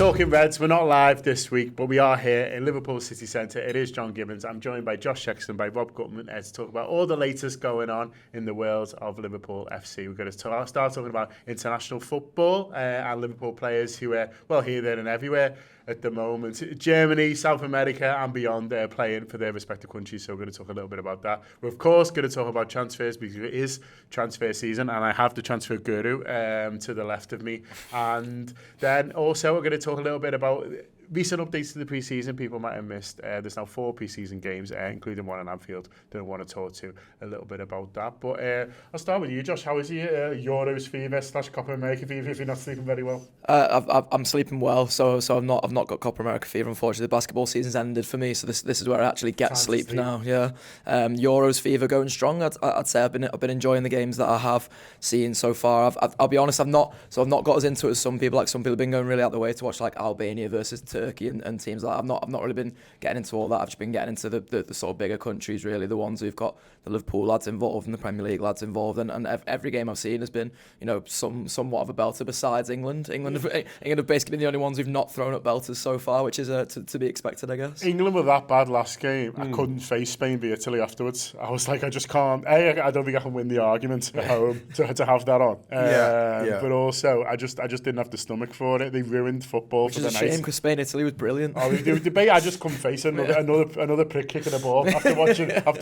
Talking Reds. We're not live this week, but we are here in Liverpool City Centre. It is John Gibbons. I'm joined by Josh Sexton, by Rob Gutmann, to talk about all the latest going on in the world of Liverpool FC. We're going to start talking about international football and Liverpool players who are, well, here, there and everywhere at the moment. Germany, South America and beyond, they're playing for their respective countries, so we're going to talk a little bit about that. We're, of course, going to talk about transfers because it is transfer season and I have the transfer guru to the left of me. And then also we're going to talk a little bit about recent updates to the pre-season people might have missed. There's now 4 pre-season games, including one in Anfield. Don't want to talk to a little bit about that. But I'll start with you, Josh. How is your Euros fever / Copa America fever if you're not sleeping very well? I'm sleeping well, so I've not got Copa America fever. Unfortunately, the basketball season's ended for me, so this is where I actually get sleep now. Yeah, Euros fever going strong. I'd say I've been enjoying the games that I have seen so far. I'll be honest, I've not got as into it as some people. Like some people have been going really out the way to watch like Albania versus Turkey and teams like that. I've not really been getting into all that. I've just been getting into the sort of bigger countries, really, the ones who've got the Liverpool lads involved and the Premier League lads involved, and every game I've seen has been, somewhat of a belter besides England. England have basically been the only ones who've not thrown up belters so far, which is to be expected, I guess. England were that bad last game. I couldn't face Spain v Italy afterwards. I was like, I just can't. I don't think I can win the argument at home to have that on. But also, I just didn't have the stomach for it. They ruined football which for the night. Which is a shame because Spain-Italy was brilliant. The debate, I just couldn't face another prick kicking a ball after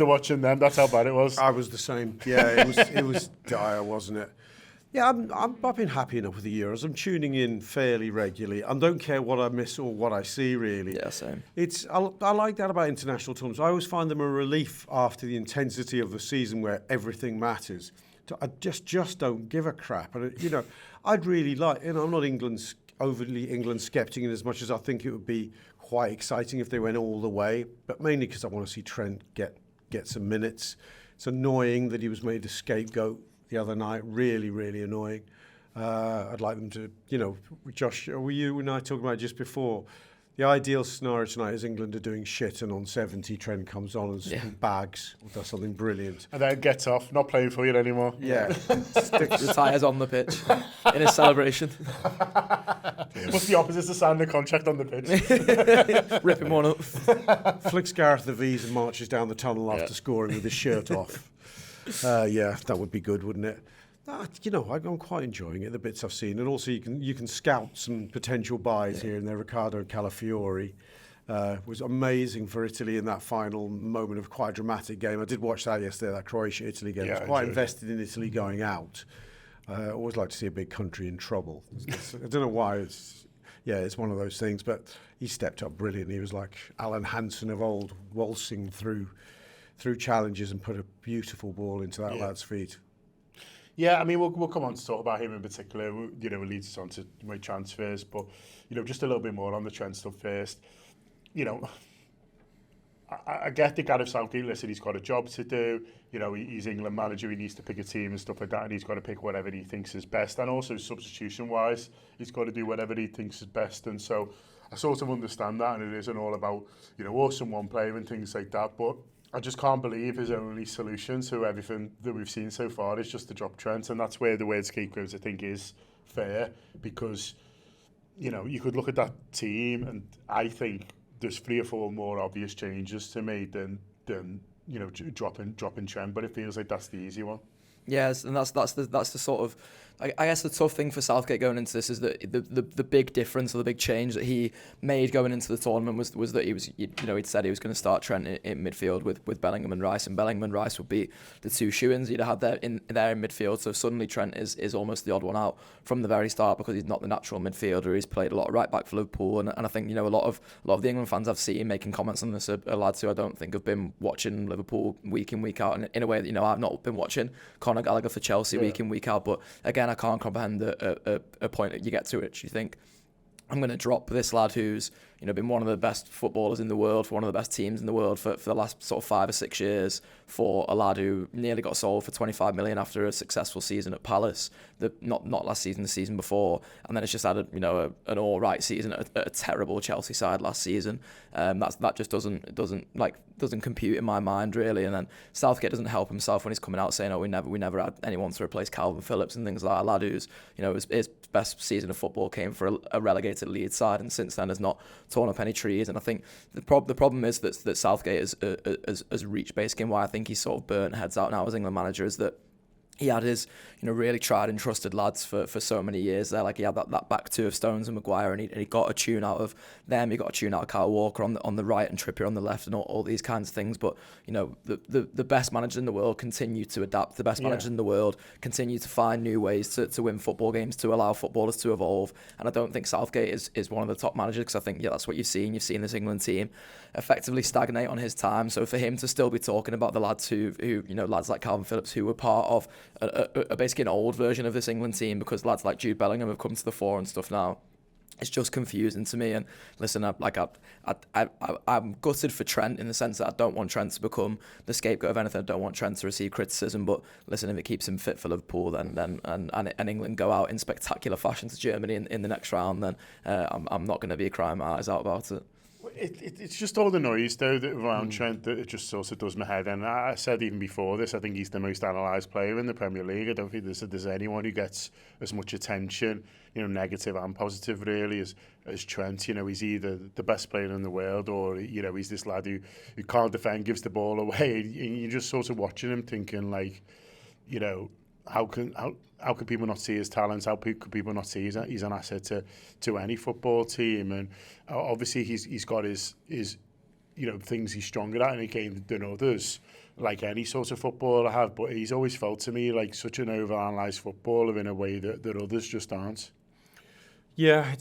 watching them. That's how bad it was. I was the same. Yeah, it was dire, wasn't it? Yeah, I've been happy enough with the Euros. I'm tuning in fairly regularly. I don't care what I miss or what I see, really. Yeah, same. I like that about international tournaments. I always find them a relief after the intensity of the season where everything matters. I just don't give a crap. And I'd really like. I'm not overly England sceptic in as much as I think it would be quite exciting if they went all the way. But mainly because I want to see Trent get some minutes. It's annoying that he was made a scapegoat the other night. Really, really annoying. I'd like them to, Josh, were you and I talking about just before? The ideal scenario tonight is England are doing shit and on 70 Trent comes on and bags or does something brilliant. And then gets off, not playing for you anymore. Yeah. Retires on the pitch in his celebration. What's the opposite to signing a contract on the pitch? Ripping one up. Flicks Gareth the V's and marches down the tunnel after scoring with his shirt off. That would be good, wouldn't it? I'm quite enjoying it, the bits I've seen. And also you can scout some potential buys here and there. Ricardo Calafiori was amazing for Italy in that final moment of quite a dramatic game. I did watch that yesterday, that Croatia-Italy game. I was quite invested in Italy going out. I always like to see a big country in trouble. I don't know why. It's one of those things. But he stepped up brilliantly. He was like Alan Hansen of old, waltzing through challenges and put a beautiful ball into that lad's feet. Yeah, I mean, we'll come on to talk about him in particular. It leads us on to my transfers, but just a little bit more on the Trent stuff first. I get the Gareth Southgate. Listen, he's got a job to do. He's England manager. He needs to pick a team and stuff like that, and he's got to pick whatever he thinks is best. And also substitution-wise, he's got to do whatever he thinks is best. And so I sort of understand that, and it isn't all about awesome one player and things like that, but I just can't believe his only solution to everything that we've seen so far is just to drop Trent, and that's where the word scapegoat, I think, is fair, because you could look at that team and I think there's 3 or 4 more obvious changes to me than dropping Trent, but it feels like that's the easy one. Yes, and that's the sort of, I guess the tough thing for Southgate going into this is that the big difference or the big change that he made going into the tournament was that he'd said he was going to start Trent in midfield with Bellingham and Rice, and Bellingham and Rice would be the 2 shoe-ins he'd have there in midfield. So suddenly Trent is almost the odd one out from the very start because he's not the natural midfielder. He's played a lot of right back for Liverpool, and I think a lot of the England fans I've seen making comments on this are lads who I don't think have been watching Liverpool week in, week out, and in a way that I've not been watching Conor Gallagher for Chelsea week in, week out. But again, I can't comprehend a point that you get to which you think, I'm going to drop this lad who's been one of the best footballers in the world for one of the best teams in the world for the last sort of 5 or 6 years, for a lad who nearly got sold for 25 million after a successful season at Palace, not last season, the season before, and then it's just had an all right season at a terrible Chelsea side last season. That just doesn't compute in my mind really. And then Southgate doesn't help himself when he's coming out saying, we never had anyone to replace Calvin Phillips and things like that. A lad who's, his best season of football came for a relegated Leeds side, and since then has not torn up any trees. And I think the problem is that Southgate has reached basically, and why I think he's sort of burnt heads out now as England manager, is that he had his, really tried and trusted lads for so many years there. Like he had that back two of Stones and Maguire, and he got a tune out of them. He got a tune out of Kyle Walker on the right and Trippier on the left, and all these kinds of things. But the best managers in the world continue to adapt. The best managers in the world continue to find new ways to win football games, to allow footballers to evolve. And I don't think Southgate is one of the top managers, because I think that's what you've seen. You've seen this England team effectively stagnate on his time. So for him to still be talking about the lads who lads like Calvin Phillips, who were part of basically an old version of this England team, because lads like Jude Bellingham have come to the fore and stuff now, it's just confusing to me. And listen, I'm gutted for Trent, in the sense that I don't want Trent to become the scapegoat of anything. I don't want Trent to receive criticism. But listen, if it keeps him fit for Liverpool, then England go out in spectacular fashion to Germany in the next round, then I'm not going to be crying my eyes out about it. It's just all the noise though around Trent that it just sort of does my head. And I said even before this, I think he's the most analysed player in the Premier League. I don't think there's anyone who gets as much attention, negative and positive really, as Trent. He's either the best player in the world, or he's this lad who can't defend, gives the ball away, and you're just sort of watching him thinking like, how can people not see his talents? How could people not see he's an asset to any football team? And obviously he's got his things he's stronger at in a game than others, like any sort of footballer have. But he's always felt to me like such an overanalyzed footballer in a way that others just aren't. Yeah,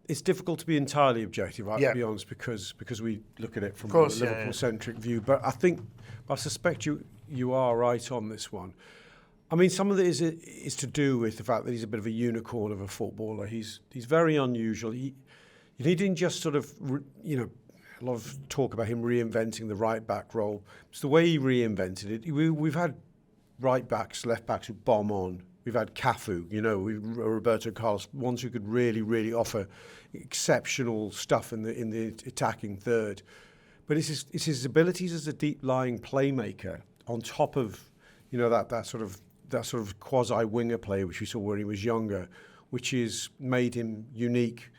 it's difficult to be entirely objective, to be honest, because we look at it from a Liverpool-centric view. But I suspect you are right on this one. I mean, some of it is to do with the fact that he's a bit of a unicorn of a footballer. He's very unusual. He didn't just sort of, a lot of talk about him reinventing the right-back role. It's the way he reinvented it. We've had right-backs, left-backs who bomb on. We've had Cafu, Roberto Carlos, ones who could really, really offer exceptional stuff in the attacking third. But it's his abilities as a deep-lying playmaker on top of, that sort of quasi-winger play which we saw when he was younger, which has made him unique.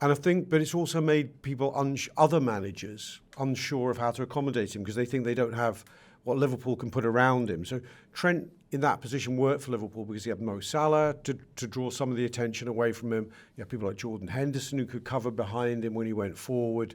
And I think, but it's also made people, other managers, unsure of how to accommodate him, because they think they don't have what Liverpool can put around him. So Trent, in that position, worked for Liverpool because he had Mo Salah to draw some of the attention away from him. You have people like Jordan Henderson who could cover behind him when he went forward.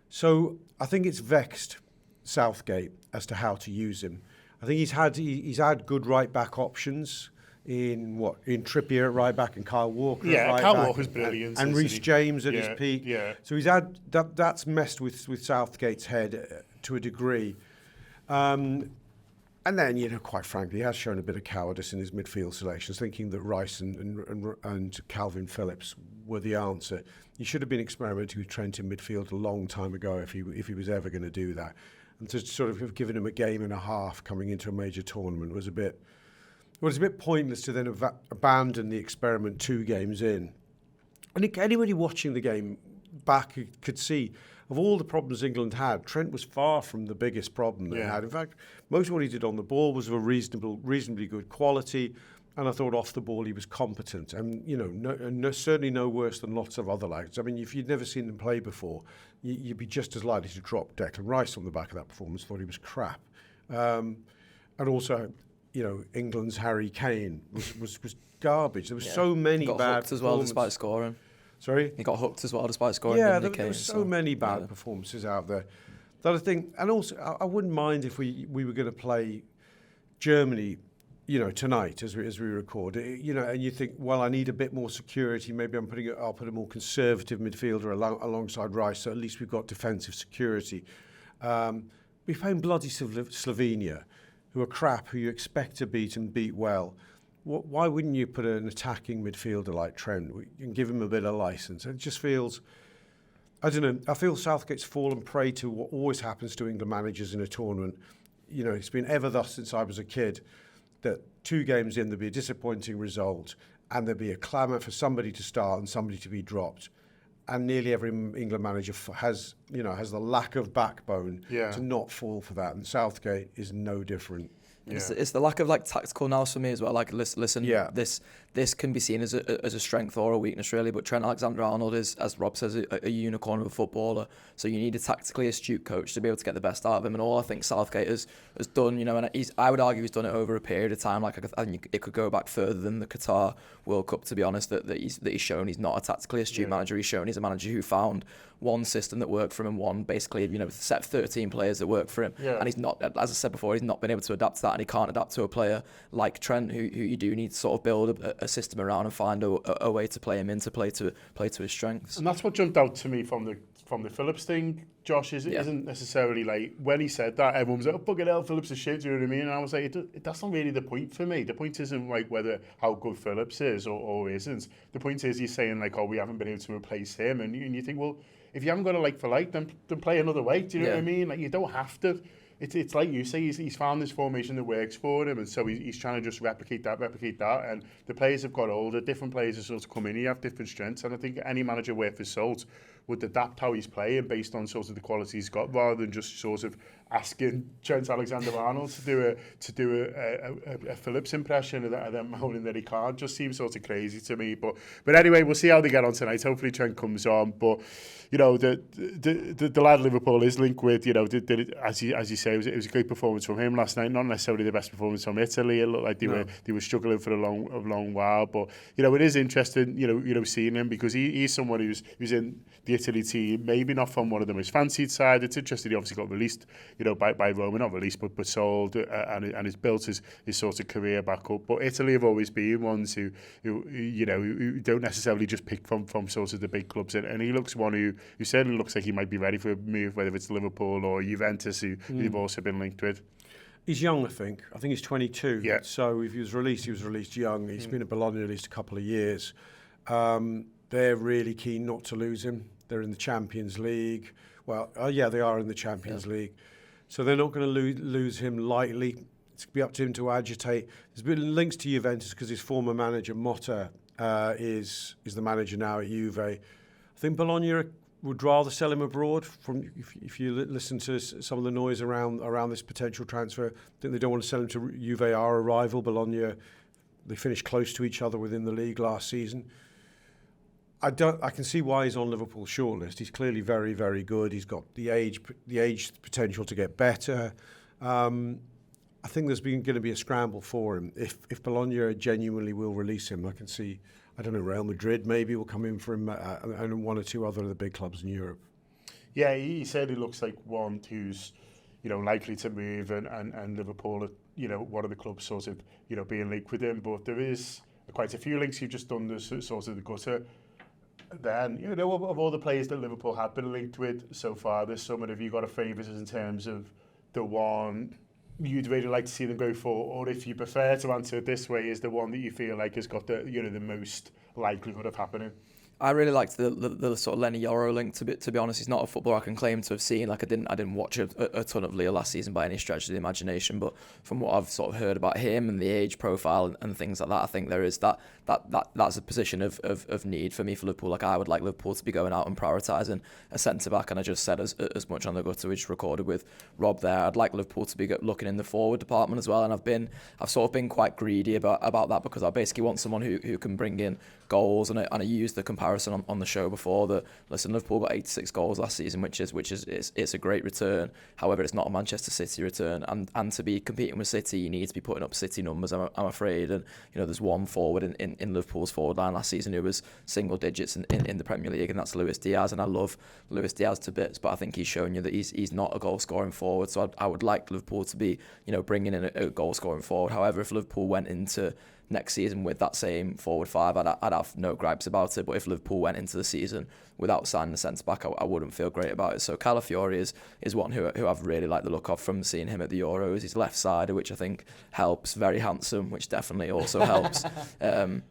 So I think it's vexed Southgate as to how to use him. I think he's had good right back options in Trippier at right back and Kyle Walker at right back. Yeah, Kyle Walker's brilliant. And Reece James at his peak. Yeah. So he's had that's messed with Southgate's head to a degree. And then, quite frankly, he has shown a bit of cowardice in his midfield selections, thinking that Rice and Calvin Phillips were the answer. He should have been experimenting with Trent in midfield a long time ago if he was ever going to do that. And to sort of have given him a game and a half coming into a major tournament was a bit pointless to then abandon the experiment 2 games in. And anybody watching the game back could see, of all the problems England had, Trent was far from the biggest problem they had. In fact, most of what he did on the ball was of a reasonably good quality, and I thought off the ball he was competent, and certainly no worse than lots of other lads. I mean, if you'd never seen them play before, you'd be just as likely to drop Declan Rice on the back of that performance. Thought he was crap, and also, England's Harry Kane was garbage. There were so many got bad hooked as well despite scoring. Sorry, he got hooked as well despite scoring. Yeah, there were so many bad performances out there that I think, and also I wouldn't mind if we were going to play Germany, tonight as we record, and you think, well, I need a bit more security. Maybe I'll put a more conservative midfielder alongside Rice, so at least we've got defensive security. We're playing bloody Slovenia, who are crap, who you expect to beat and beat well. Why wouldn't you put an attacking midfielder like Trent and give him a bit of licence? It just feels I don't know. I feel Southgate's fallen prey to what always happens to England managers in a tournament. You know, it's been ever thus since I was a kid that 2 games in there'd be a disappointing result and there'd be a clamour for somebody to start and somebody to be dropped. And nearly every England manager has the lack of backbone to not fall for that. And Southgate is no different. Yeah. It's the lack of like tactical nous for me as well. Like listen, this can be seen as a strength or a weakness really. But Trent Alexander-Arnold is, as Rob says, a unicorn of a footballer. So you need a tactically astute coach to be able to get the best out of him. And all I think Southgate has done, and I would argue he's done it over a period of time. Like I think it could go back further than the Qatar World Cup, to be honest. That he's shown he's not a tactically astute manager. He's shown he's a manager who found one system that worked for him and one basically set 13 players that work for him. And he's not, as I said before, he's not been able to adapt to that, and he can't adapt to a player like Trent, who you do need to sort of build a system around and find a way to play him in, to play to his strengths. And that's what jumped out to me from the Phillips thing, Josh. Isn't necessarily like when he said that, everyone was like, "Oh, fucking hell, Phillips is shit." Do you know what I mean? And I was like, that's not really the point for me. The point isn't like how good Phillips is or isn't. The point is he's saying like, "Oh, we haven't been able to replace him," and you think, well, if you haven't got a like for like, then play another way. Do you know what I mean? Like, you don't have to. It's like you say, he's found this formation that works for him, and so he's trying to just replicate that, and the players have got older, different players have sort of come in, you have different strengths, and I think any manager worth his salt would adapt how he's playing based on sort of the quality he's got, rather than just sort of asking Trent Alexander-Arnold to do a Phillips impression and then moaning that he can't. Just seems sort of crazy to me. But anyway, we'll see how they get on tonight. Hopefully Trent comes on. But the lad Liverpool is linked with. As you say, it was a great performance from him last night. Not necessarily the best performance from Italy. It looked like they were struggling for a long while. But it is interesting. Seeing him, because he's someone who's in the Italy team, maybe not from one of the most fancied side. It's interesting. He obviously got released. By Roma, not released, but sold, and has built his sort of career back up. But Italy have always been ones who don't necessarily just pick from sort of the big clubs. And he looks one who certainly looks like he might be ready for a move, whether it's Liverpool or Juventus, who they've also been linked with. He's young, I think. I think he's 22. Yeah. So if he was released young. He's been at Bologna at least a couple of years. They're really keen not to lose him. They're in the Champions League. Well, they are in the Champions League. So they're not going to lose him lightly. It's going to be up to him to agitate. There's been links to Juventus because his former manager, Motta, is the manager now at Juve. I think Bologna would rather sell him abroad. If you listen to some of the noise around this potential transfer, I think they don't want to sell him to Juve, are a rival. Bologna, they finished close to each other within the league last season. I can see why he's on Liverpool's shortlist. He's clearly very, very good. He's got the age potential to get better. I think there's going to be a scramble for him. If Bologna genuinely will release him, I can see, I don't know, Real Madrid maybe will come in for him, and one or two other of the big clubs in Europe. Yeah, he said he looks like one who's likely to move, and Liverpool are one of the clubs sort of being linked with him. But there is quite a few links. You've just done the sort of the gutter. Then, of all the players that Liverpool have been linked with so far, there's someone, have you got a favourite in terms of the one you'd really like to see them go for, or if you prefer to answer it this way, is the one that you feel like has got the most likelihood of happening? I really liked the sort of Lenny Yoro link. To be honest, he's not a footballer I can claim to have seen. Like I didn't watch a ton of Lille last season by any stretch of the imagination, but from what I've sort of heard about him and the age profile and things like that, I think there is that's a position of need for me for Liverpool. Like I would like Liverpool to be going out and prioritising a centre back, and I just said as much on the gutter we just recorded with Rob there. I'd like Liverpool to be looking in the forward department as well, and I've sort of been quite greedy about that, because I basically want someone who can bring in goals, and I used the comparison on the show before that, listen, Liverpool got 86 goals last season, which is it's a great return. However, it's not a Manchester City return, and to be competing with City, you need to be putting up City numbers, I'm afraid. And there's one forward in Liverpool's forward line last season who was single digits in the Premier League, and that's Luis Diaz. And I love Luis Diaz to bits, but I think he's shown you that he's not a goal scoring forward. So I would like Liverpool to be bringing in a goal scoring forward. However, if Liverpool went into next season with that same forward five, I'd have no gripes about it. But if Liverpool went into the season without signing the centre-back, I wouldn't feel great about it. So Calafiori is one who I've really liked the look of from seeing him at the Euros. He's left-sided, which I think helps. Very handsome, which definitely also helps.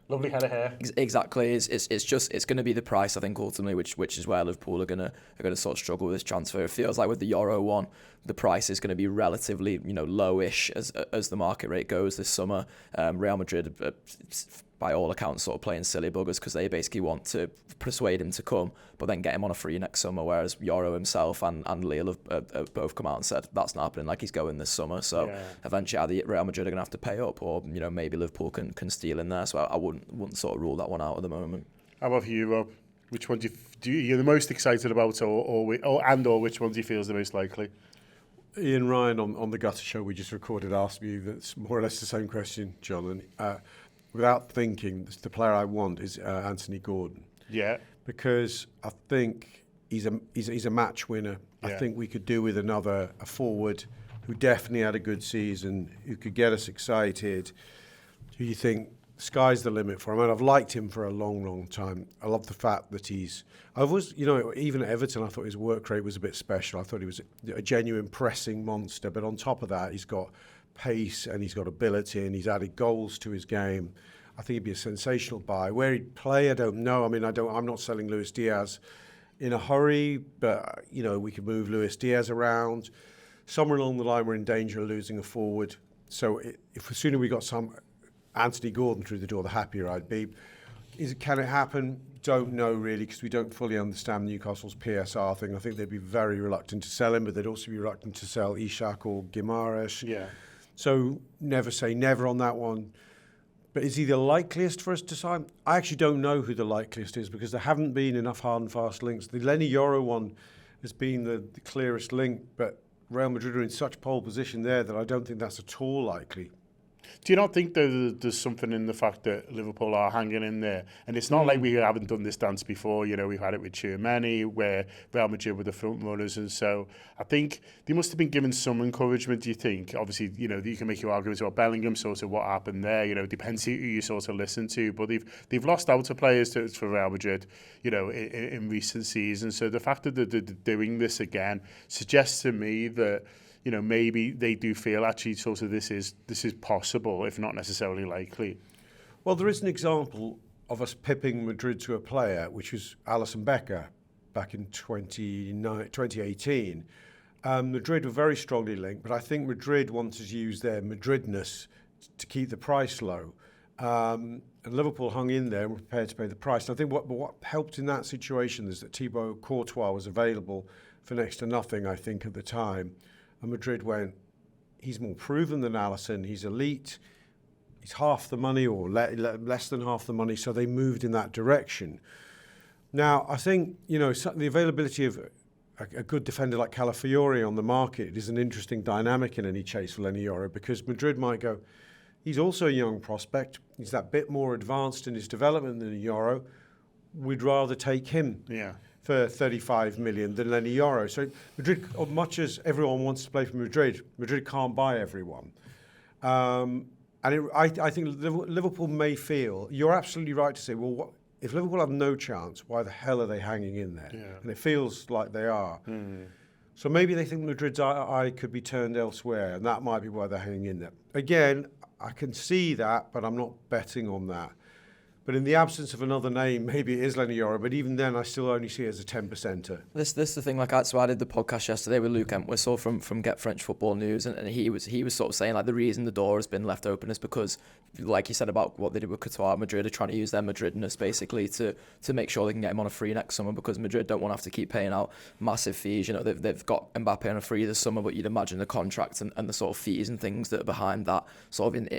Lovely head of hair. Exactly. It's going to be the price, I think, ultimately, which is where Liverpool are going to sort of struggle with this transfer. It feels like with the Euro one, the price is going to be relatively, lowish as the market rate goes this summer. Real Madrid, by all accounts, sort of playing silly buggers because they basically want to persuade him to come, but then get him on a free next summer. Whereas Euro himself and Lille have both come out and said that's not happening. Like, he's going this summer. So eventually, either Real Madrid are going to have to pay up, or maybe Liverpool can steal in there. So I wouldn't sort of rule that one out at the moment. How about you, Rob? Which one you're the most excited about, or which one do you feel is the most likely? Ian Ryan on the Gutter show we just recorded asked me that's more or less the same question, John. And without thinking, the player I want is Anthony Gordon. Yeah. Because I think he's a match winner. Yeah. I think we could do with a forward who definitely had a good season, who could get us excited, who you think sky's the limit for him. And I've liked him for a long, long time. I love the fact that even at Everton, I thought his work rate was a bit special. I thought he was a genuine pressing monster. But on top of that, he's got pace and he's got ability and he's added goals to his game. I think he'd be a sensational buy. Where he'd play, I don't know. I mean, I'm not selling Luis Diaz in a hurry, but we could move Luis Diaz around. Somewhere along the line, we're in danger of losing a forward. So if the sooner we got some Anthony Gordon through the door, the happier I'd be. Can it happen? Don't know really, because we don't fully understand Newcastle's PSR thing. I think they'd be very reluctant to sell him, but they'd also be reluctant to sell Ishak or Guimaraes. Yeah. So never say never on that one. But is he the likeliest for us to sign? I actually don't know who the likeliest is, because there haven't been enough hard and fast links. The Lenny Yoro one has been the clearest link, but Real Madrid are in such pole position there that I don't think that's at all likely. Do you not think there's something in the fact that Liverpool are hanging in there? And it's not like we haven't done this dance before. We've had it with Tchouaméni, where Real Madrid were the front runners. And so I think they must have been given some encouragement, do you think? Obviously, you can make your arguments about Bellingham, sort of what happened there. Depends who you sort of listen to. But they've lost out to players for Real Madrid, in recent seasons. So the fact that they're doing this again suggests to me that maybe they do feel actually sort of this is possible, if not necessarily likely. Well, there is an example of us pipping Madrid to a player, which was Alisson Becker back in 2018. Madrid were very strongly linked, but I think Madrid wanted to use their Madridness to keep the price low. And Liverpool hung in there and were prepared to pay the price. And I think what helped in that situation is that Thibaut Courtois was available for next to nothing, I think, at the time. And Madrid went, he's more proven than Alisson, he's elite, he's half the money or less than half the money, so they moved in that direction. Now, I think, the availability of a good defender like Calafiori on the market is an interesting dynamic in any chase for Lenny Yoro, because Madrid might go, he's also a young prospect, he's that bit more advanced in his development than Yoro, we'd rather take him. Yeah. For 35 million than Lenny Yoro. So Madrid, as much as everyone wants to play for Madrid, Madrid can't buy everyone. I think Liverpool may feel, you're absolutely right to say, well, if Liverpool have no chance, why the hell are they hanging in there? Yeah. And it feels like they are. So maybe they think Madrid's eye could be turned elsewhere, and that might be why they're hanging in there. Again, I can see that, but I'm not betting on that. But in the absence of another name, maybe it is Lenny Yoro. But even then, I still only see it as a 10%er. This is the thing. So I did the podcast yesterday with Luke Entwistle from Get French Football News, and he was sort of saying the reason the door has been left open is because, like you said about what they did with Courtois, Madrid are trying to use their Madridness basically to make sure they can get him on a free next summer, because Madrid don't want to have to keep paying out massive fees. They've got Mbappe on a free this summer, but you'd imagine the contract and the sort of fees and things that are behind that sort of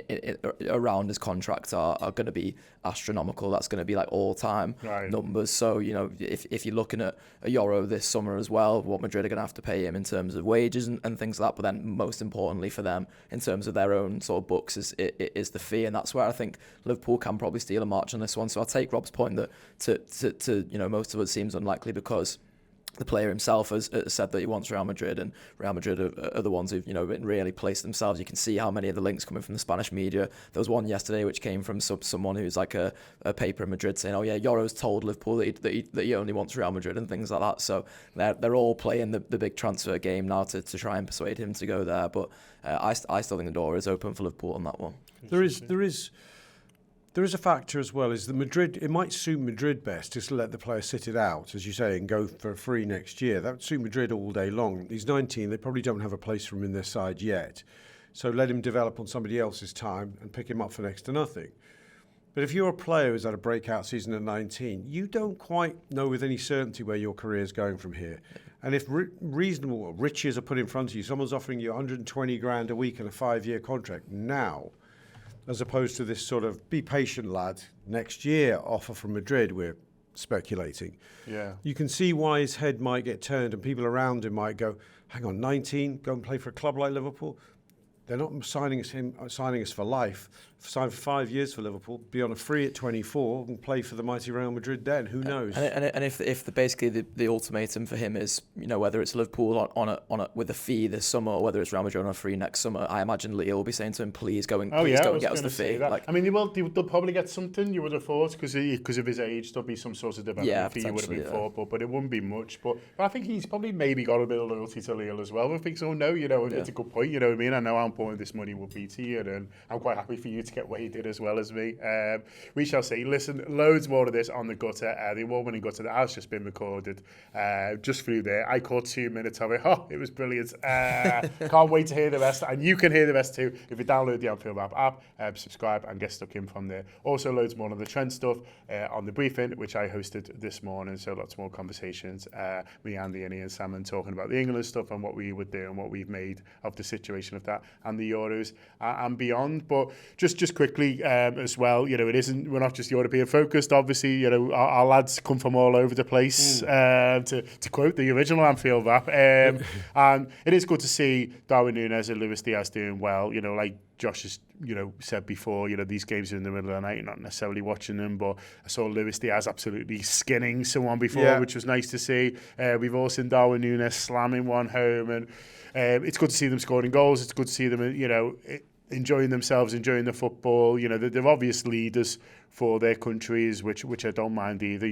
around his contract are going to be astronomical. That's going to be all-time numbers. So if you're looking at a Euro this summer as well, what Madrid are going to have to pay him in terms of wages and things like that, but then most importantly for them in terms of their own sort of books is the fee, and that's where I think Liverpool can probably steal a march on this one. So I'll take Rob's point that to most of it seems unlikely, because the player himself has said that he wants Real Madrid, and Real Madrid are the ones who've really placed themselves. You can see how many of the links coming from the Spanish media. There was one yesterday which came from someone who's like a paper in Madrid saying, "Oh yeah, Yoro's told Liverpool that he only wants Real Madrid," and things like that. So they're all playing the big transfer game now to try and persuade him to go there. But I still think the door is open for Liverpool on that one. There is a factor as well, is that Madrid, it might suit Madrid best just to let the player sit it out, as you say, and go for free next year. That would suit Madrid all day long. He's 19, they probably don't have a place for him in their side yet. So let him develop on somebody else's time and pick him up for next to nothing. But if you're a player who's had a breakout season at 19, you don't quite know with any certainty where your career is going from here. And if reasonable riches are put in front of you, someone's offering you 120 grand a week and a 5-year contract now, as opposed to this sort of be patient lad next year offer from Madrid, we're speculating. Yeah. You can see why his head might get turned and people around him might go, hang on, 19, go and play for a club like Liverpool? They're not signing us for life. Sign for 5 years for Liverpool, be on a free at 24 and play for the mighty Real Madrid then. Who knows? And if basically the ultimatum for him is, whether it's Liverpool on a with a fee this summer or whether it's Real Madrid on a free next summer, I imagine Leo will be saying to him, please go and get us the fee. They'll probably get something, you would have thought, because of his age, there'll be some sort of development fee you would have been for, but it wouldn't be much. But I think he's probably maybe got a bit of loyalty to Leo as well. I think so. No, it's a good point. You know what I mean? I know how important this money will be to you, and I'm quite happy for you to get what he did as well as me. We shall see. Listen, loads more of this on the gutter. The award-winning gutter that has just been recorded just through there. I caught 2 minutes of it. Oh, it was brilliant. Can't wait to hear the rest, and you can hear the rest too if you download the Anfield Wrap app, subscribe and get stuck in from there. Also loads more of the Trent stuff on the briefing, which I hosted this morning, so lots more conversations. Me, Andy, and Ian Salmon talking about the England stuff and what we would do and what we've made of the situation of that and the Euros and beyond. But just quickly as well, we're not just European focused. Obviously, our lads come from all over the place. To quote the original Anfield Wrap, and it is good to see Darwin Nunes and Luis Diaz doing well. Like Josh has said before, these games are in the middle of the night, you're not necessarily watching them, but I saw Luis Diaz absolutely skinning someone before, which was nice to see. We've all seen Darwin Nunes slamming one home, and it's good to see them scoring goals. It's good to see them, enjoying themselves, enjoying the football. They're obvious leaders for their countries, which I don't mind either.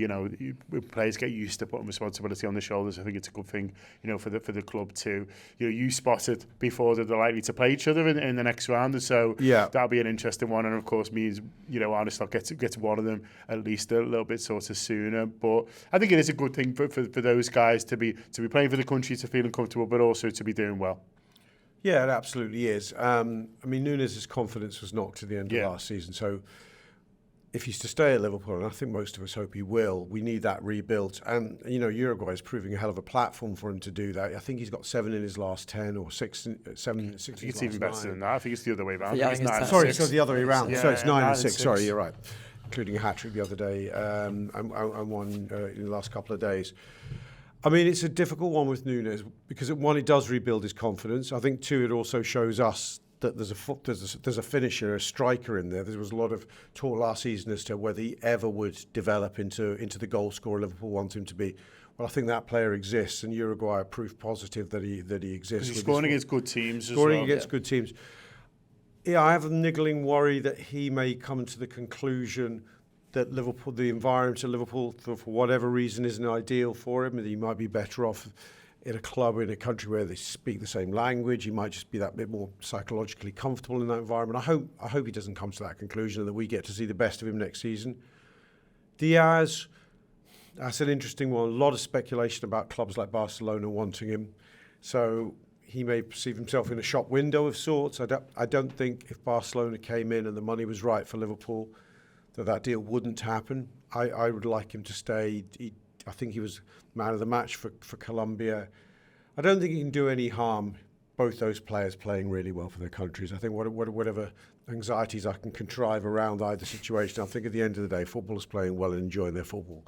Players get used to putting responsibility on their shoulders. I think it's a good thing, for the club too. You spotted before that they're likely to play each other in the next round, and so that'll be an interesting one. And of course, means Arnaold gets one of them at least a little bit sort of sooner. But I think it is a good thing for those guys to be playing for the country, to feel comfortable, but also to be doing well. Yeah, it absolutely is. Nunes' confidence was knocked at the end of last season. So if he's to stay at Liverpool, and I think most of us hope he will, we need that rebuilt. And, Uruguay is proving a hell of a platform for him to do that. I think he's got 7 in his last 10 or 7, 6 in his last 9. It's even better than that. I think it's the other way around. Yeah, sorry, so the other way around. Yeah, so it's 9 and 6. 6. Sorry, you're right. Including a hat-trick the other day and one in the last couple of days. It's a difficult one with Nunes because, one, it does rebuild his confidence. I think, two, it also shows us that there's a finisher, a striker in there. There was a lot of talk last season as to whether he ever would develop into the goal scorer Liverpool want him to be. Well, I think that player exists, and Uruguay are proof positive that he exists. He's scoring against good teams as well. Scoring against good teams. Yeah, I have a niggling worry that he may come to the conclusion that Liverpool, the environment at Liverpool, for whatever reason, isn't ideal for him, and he might be better off in a club in a country where they speak the same language. He might just be that bit more psychologically comfortable in that environment. I hope he doesn't come to that conclusion and that we get to see the best of him next season. Diaz, that's an interesting one. A lot of speculation about clubs like Barcelona wanting him. So he may perceive himself in a shop window of sorts. I don't think if Barcelona came in and the money was right for Liverpool, that deal wouldn't happen. I would like him to stay. I think he was man of the match for Colombia. I don't think he can do any harm, both those players playing really well for their countries. I think whatever anxieties I can contrive around either situation, I think at the end of the day, footballers playing well and enjoying their football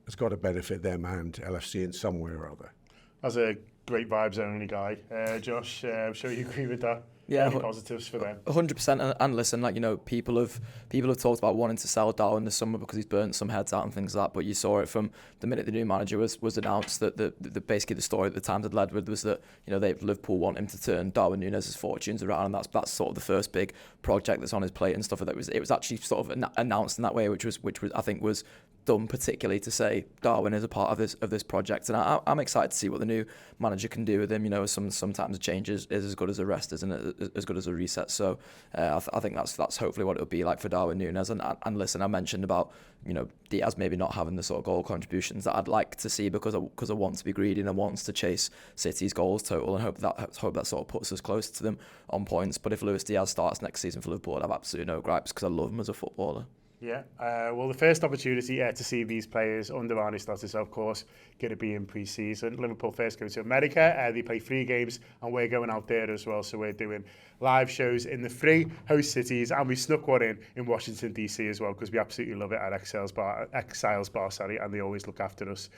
has got to benefit them and LFC in some way or other. As a great vibes only guy. Josh, I'm sure you agree with that. Yeah, any positives for them? 100%. And listen, like, you know, people have talked about wanting to sell Darwin this summer because he's burnt some heads out and things like that. But you saw it from the minute the new manager was announced that the basically the story that the Times had led with was that, you know, Liverpool want him to turn Darwin Nunes' fortunes around, and that's sort of the first big project that's on his plate and stuff. That it was actually sort of announced in that way, which was I think was done particularly to say Darwin is a part of this project, and I'm excited to see what the new manager can do with him. You know, sometimes a change is as good as a rest, isn't it? As good as a reset. So I think that's hopefully what it'll be like for Darwin Nunes. And listen, I mentioned about, you know, Diaz maybe not having the sort of goal contributions that I'd like to see because I want to be greedy and I want to chase City's goals total, and hope that sort of puts us closer to them on points. But if Luis Diaz starts next season for Liverpool, I'd have absolutely no gripes because I love him as a footballer. Yeah, well, the first opportunity to see these players under Arne Slot is, of course, going to be in pre-season. Liverpool first go to America. They play 3 games, and we're going out there as well. So we're doing live shows in the 3 host cities, and we snuck one in Washington, D.C. as well, because we absolutely love it at Exiles Bar, and they always look after us.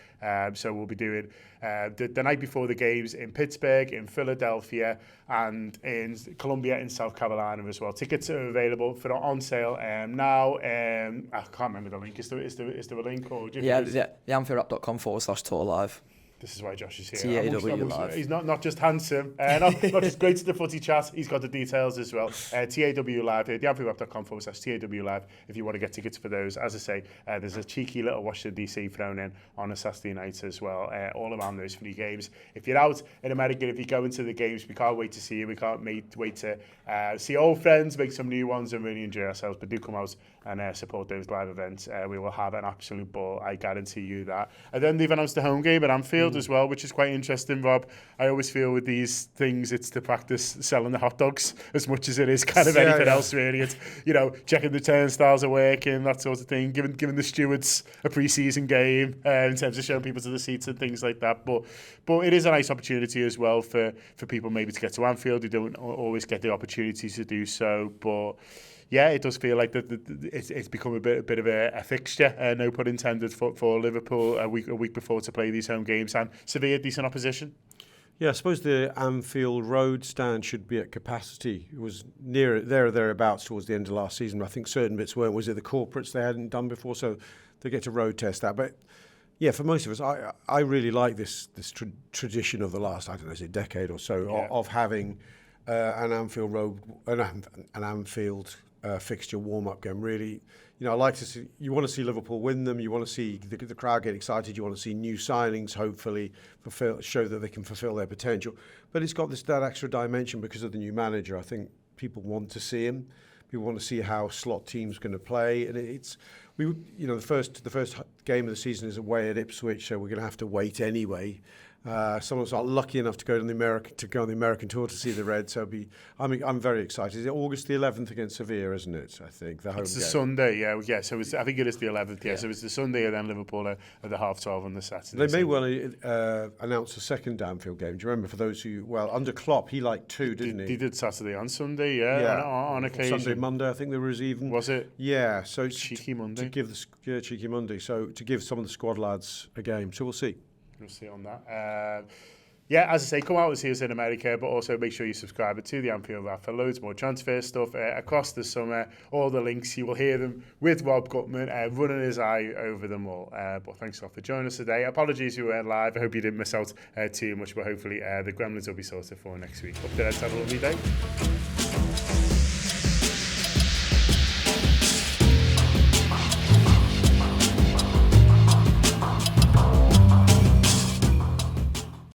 So we'll be doing the night before the games in Pittsburgh, in Philadelphia, and in Columbia, in South Carolina as well. Tickets are available for on sale now. I can't remember the link. Is there a link? Or the AnfieldWrap.com/tour live. This is why Josh is here. TAW Live. He's not just handsome, not just great to the footy chat, he's got the details as well. TAW Live, theAnfieldWrap.com/TAW Live, if you want to get tickets for those. As I say, there's a cheeky little Washington DC thrown in on a Saturday night as well, all around those 3 games. If you're out in America, if you go into the games, we can't wait to see you. We can't wait to see old friends, make some new ones, and really enjoy ourselves. But do come out and support those live events. We will have an absolute ball, I guarantee you that. And then they've announced the home game at Anfield as well, which is quite interesting, Rob. I always feel with these things, it's to practice selling the hot dogs as much as it is kind of anything else, really. It's, you know, checking the turnstiles are working, that sort of thing, giving the stewards a pre-season game in terms of showing people to the seats and things like that. But it is a nice opportunity as well for people maybe to get to Anfield who don't always get the opportunity to do so. But yeah, it does feel like it's become a bit of a fixture, no pun intended, for Liverpool a week before to play these home games, and Sevilla decent opposition. Yeah, I suppose the Anfield Road stand should be at capacity. It was near there or thereabouts towards the end of last season. I think certain bits weren't. Was it the corporates they hadn't done before? So they get to road test that. But yeah, for most of us, I really like this tradition of the last, I don't know, is it a decade or so, of having an Anfield Road, an Anfield fixture warm-up game. Really, you know, I like to see. You want to see Liverpool win them. You want to see the crowd get excited. You want to see new signings, hopefully, show that they can fulfil their potential. But it's got that extra dimension because of the new manager. I think people want to see him. People want to see how slot teams going to play, and the first game of the season is away at Ipswich, so we're going to have to wait anyway. Some of us are lucky enough to go on the American tour to see the Reds. So I'm very excited. Is it August the 11th against Sevilla, isn't it? I think the home it's the game. Sunday, yeah. So I think it is the 11th. Yeah. So it's the Sunday, and then Liverpool at the 12:30 on the Saturday. They may well announce a second Anfield game. Do you remember? For those who under Klopp, he liked 2, didn't he? He did Saturday and Sunday, yeah. On occasion. Sunday, Monday, I think there was even. Was it? Yeah. So cheeky Monday. To give cheeky Monday. So to give some of the squad lads a game. So we'll see. We'll see on that. Yeah, as I say, come out and see us in America, but also make sure you subscribe to the Anfield Wrap for loads more transfer stuff across the summer. All the links, you will hear them with Rob Gutmann running his eye over them all. But thanks a lot for joining us today. Apologies you weren't live. I hope you didn't miss out too much, but hopefully the Gremlins will be sorted for next week. Up to then, have a lovely day.